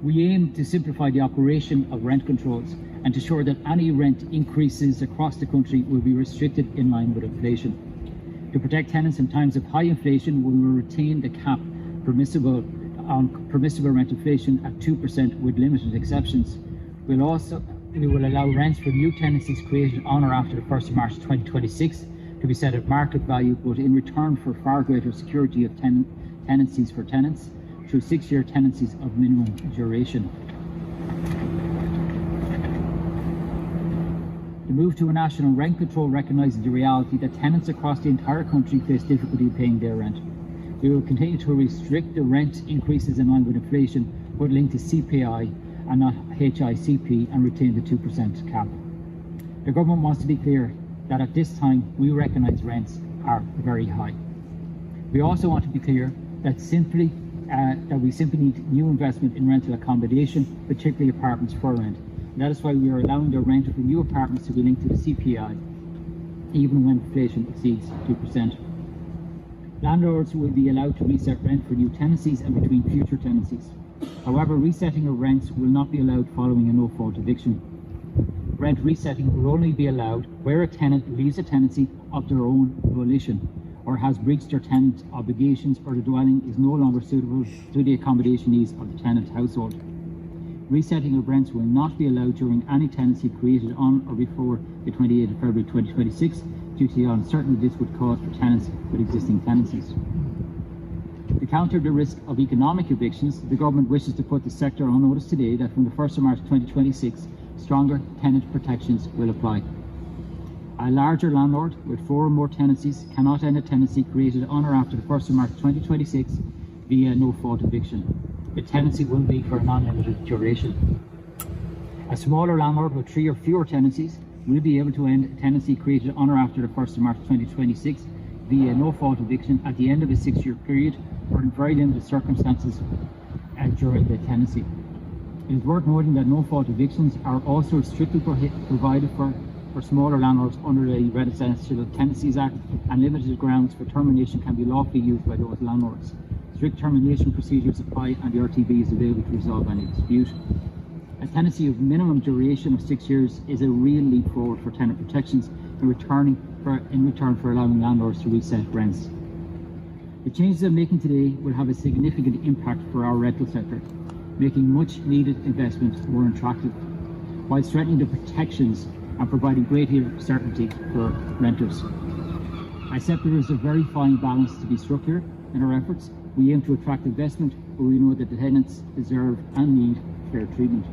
We aim to simplify the operation of rent controls and to ensure that any rent increases across the country will be restricted in line with inflation. To protect tenants in times of high inflation, we will retain the cap permissible rent inflation at 2% with limited exceptions. We will allow rents for new tenancies created on or after the 1st of March 2026 to be set at market value, but in return for far greater security of tenancies for tenants through 6-year tenancies of minimum duration. The move to a national rent control recognises the reality that tenants across the entire country face difficulty paying their rent. We will continue to restrict the rent increases in line with inflation, but linked to CPI and not HICP, and retain the 2% cap. The government wants to be clear that at this time we recognise rents are very high. We also want to be clear that we simply need new investment in rental accommodation, particularly apartments for rent. And that is why we are allowing the rent for new apartments to be linked to the CPI, even when inflation exceeds 2%. Landlords will be allowed to reset rent for new tenancies and between future tenancies. However, resetting of rents will not be allowed following a no-fault eviction. Rent resetting will only be allowed where a tenant leaves a tenancy of their own volition, or has breached their tenant obligations, or the dwelling is no longer suitable to the accommodation needs of the tenant household. Resetting of rents will not be allowed during any tenancy created on or before the 28th of February 2026 due to the uncertainty this would cause for tenants with existing tenancies. To counter the risk of economic evictions, the government wishes to put the sector on notice today that from the 1st of March 2026, stronger tenant protections will apply. A larger landlord with 4 or more tenancies cannot end a tenancy created on or after the 1st of March 2026 via no-fault eviction. The tenancy will be for a non-limited duration. A smaller landlord with 3 or fewer tenancies will be able to end a tenancy created on or after the 1st of March 2026 via no-fault eviction at the end of a 6-year period or in very limited circumstances during the tenancy. It is worth noting that no-fault evictions are also strictly provided for smaller landlords under the Residential Tenancies Act, and limited grounds for termination can be lawfully used by those landlords. Strict termination procedures apply and the RTB is available to resolve any dispute. A tenancy of minimum duration of 6 years is a real leap forward for tenant protections in return for allowing landlords to reset rents. The changes I'm making today will have a significant impact for our rental sector, making much needed investment more attractive, while strengthening the protections and providing greater certainty for renters. I accept there is a very fine balance to be struck here in our efforts. We aim to attract investment, but we know that the tenants deserve and need fair treatment.